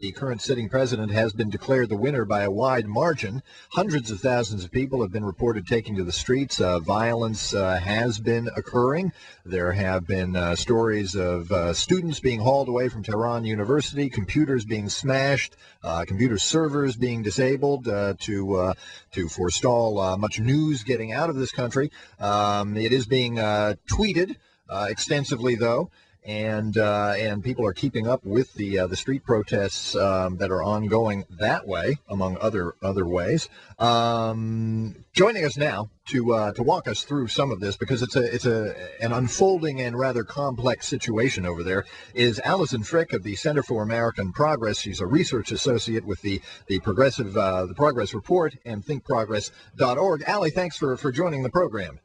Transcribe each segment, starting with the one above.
The current sitting president has been declared the winner by a wide margin. Hundreds of thousands of people have been reported taking to the streets. Violence has been occurring. There have been stories of students being hauled away from Tehran University, computers being smashed, computer servers being disabled to forestall much news getting out of this country. It is being tweeted extensively, though. And people are keeping up with the street protests that are ongoing that way, among other ways. Joining us now to walk us through some of this, because it's an unfolding and rather complex situation over there, is Allison Frick of the Center for American Progress. She's a research associate with the Progress Report and thinkprogress.org. Allie, thanks for joining the program.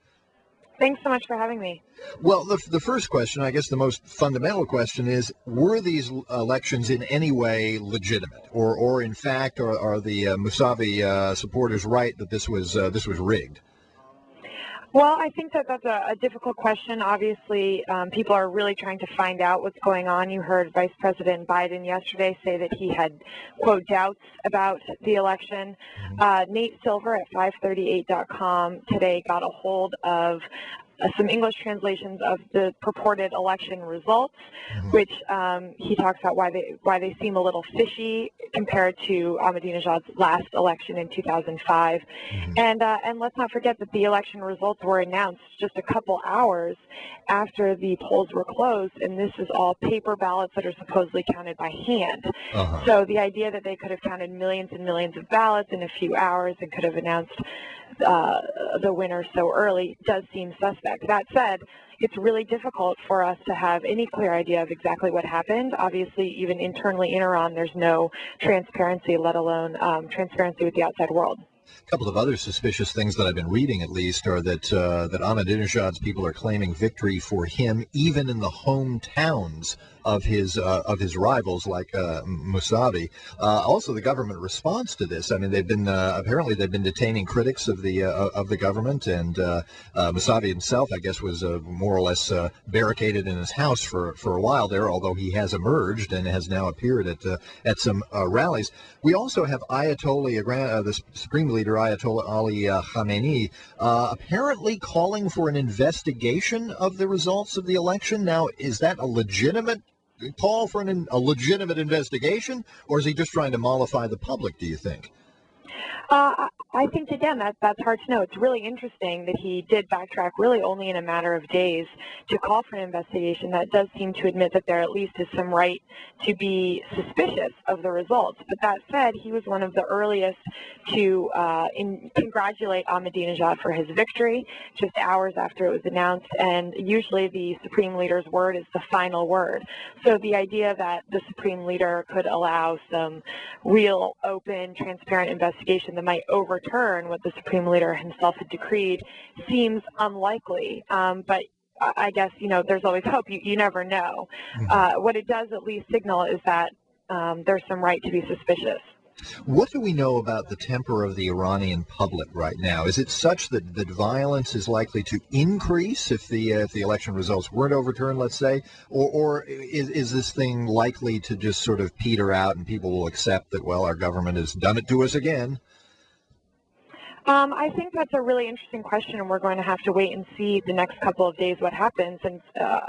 Thanks so much for having me. Well, the first question, I guess the most fundamental question is, were these elections in any way legitimate? Or in fact, are the Mousavi supporters right that this was rigged? Well, I think that's a difficult question. Obviously, people are really trying to find out what's going on. You heard Vice President Biden yesterday say that he had, quote, doubts about the election. Nate Silver at 538.com today got a hold of some English translations of the purported election results, which he talks about why they seem a little fishy compared to Ahmadinejad's last election in 2005. And let's not forget that the election results were announced just a couple hours after the polls were closed, and this is all paper ballots that are supposedly counted by hand. So the idea that they could have counted millions and millions of ballots in a few hours and could have announced the winner so early does seem suspect. That said, it's really difficult for us to have any clear idea of exactly what happened. Obviously, even internally in Iran, there's no transparency, let alone transparency with the outside world. A couple of other suspicious things that I've been reading, at least, are that Ahmadinejad's people are claiming victory for him, even in the hometowns of his rivals, like Mousavi. Also, the government response to this. I mean, apparently they've been detaining critics of the government, and Mousavi himself, I guess, was more or less barricaded in his house for a while there. Although he has emerged and has now appeared at some rallies. We also have Ayatollah, the Supreme Leader Ayatollah Ali Khamenei, apparently calling for an investigation of the results of the election. Now, is that a legitimate call for a legitimate investigation, or is he just trying to mollify the public, do you think? I think, again, that's hard to know. It's really interesting that he did backtrack really only in a matter of days to call for an investigation. That does seem to admit that there at least is some right to be suspicious of the results. But that said, he was one of the earliest to congratulate Ahmadinejad for his victory just hours after it was announced. And usually the Supreme Leader's word is the final word. So the idea that the Supreme Leader could allow some real, open, transparent investigation that might overturn what the Supreme Leader himself had decreed seems unlikely. But I guess, there's always hope. You never know. What it does at least signal is that there's some right to be suspicious. What do we know about the temper of the Iranian public right now? Is it such that violence is likely to increase if the election results weren't overturned, let's say, or is this thing likely to just sort of peter out and people will accept that, well, our government has done it to us again? I think that's a really interesting question, and we're going to have to wait and see the next couple of days what happens. And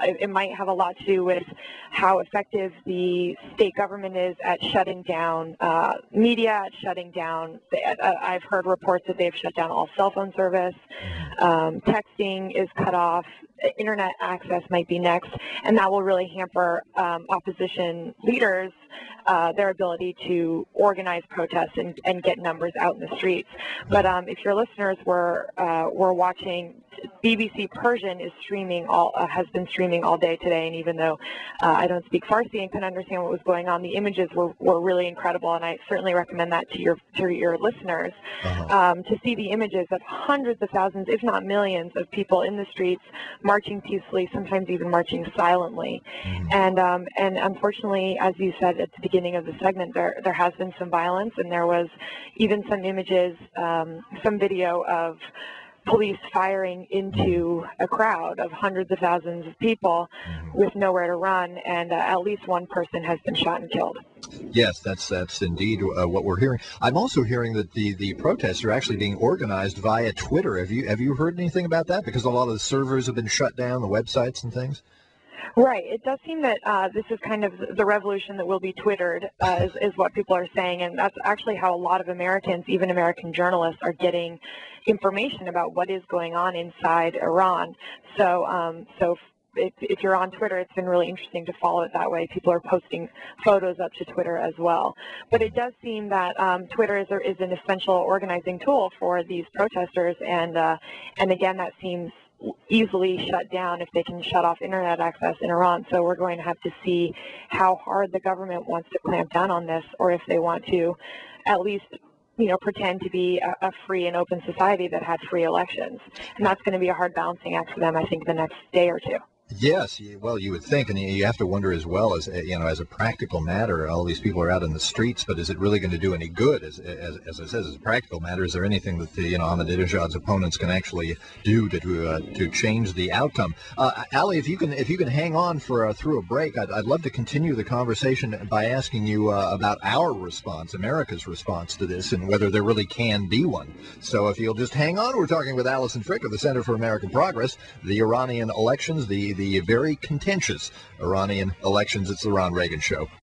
it might have a lot to do with how effective the state government is at shutting down media, at shutting down. I've heard reports that they've shut down all cell phone service. Texting is cut off. Internet access might be next, and that will really hamper opposition leaders, their ability to organize protests and get numbers out in the streets. But if your listeners were watching, BBC Persian is has been streaming all day today, and even though I don't speak Farsi and couldn't understand what was going on, the images were really incredible, and I certainly recommend that to your listeners to see the images of hundreds of thousands, if not millions, of people in the streets marching peacefully, sometimes even marching silently. And unfortunately, as you said at the beginning of the segment, there has been some violence, and there was even some images, some video of police firing into a crowd of hundreds of thousands of people with nowhere to run, and at least one person has been shot and killed. Yes, that's indeed what we're hearing. I'm also hearing that the protests are actually being organized via Twitter. Have you heard anything about that? Because a lot of the servers have been shut down, the websites and things. Right. It does seem that this is kind of the revolution that will be Twittered, is what people are saying, and that's actually how a lot of Americans, even American journalists, are getting information about what is going on inside Iran. So, if you're on Twitter, it's been really interesting to follow it that way. People are posting photos up to Twitter as well. But it does seem that Twitter is an essential organizing tool for these protesters, and again, that seems easily shut down if they can shut off internet access in Iran. So we're going to have to see how hard the government wants to clamp down on this, or if they want to at least pretend to be a free and open society that had free elections. And that's going to be a hard balancing act for them, I think, the next day or two. Yes, well, you would think, and you have to wonder as well, as as a practical matter, all these people are out in the streets, but is it really going to do any good? As I said, as a practical matter, is there anything that Ahmadinejad's opponents can actually do to change the outcome? Ali, if you can hang on for through a break, I'd love to continue the conversation by asking you about our response, America's response to this, and whether there really can be one. So if you'll just hang on, we're talking with Allison Frick of the Center for American Progress, the Iranian elections, the very contentious Iranian elections. It's the Ron Reagan Show.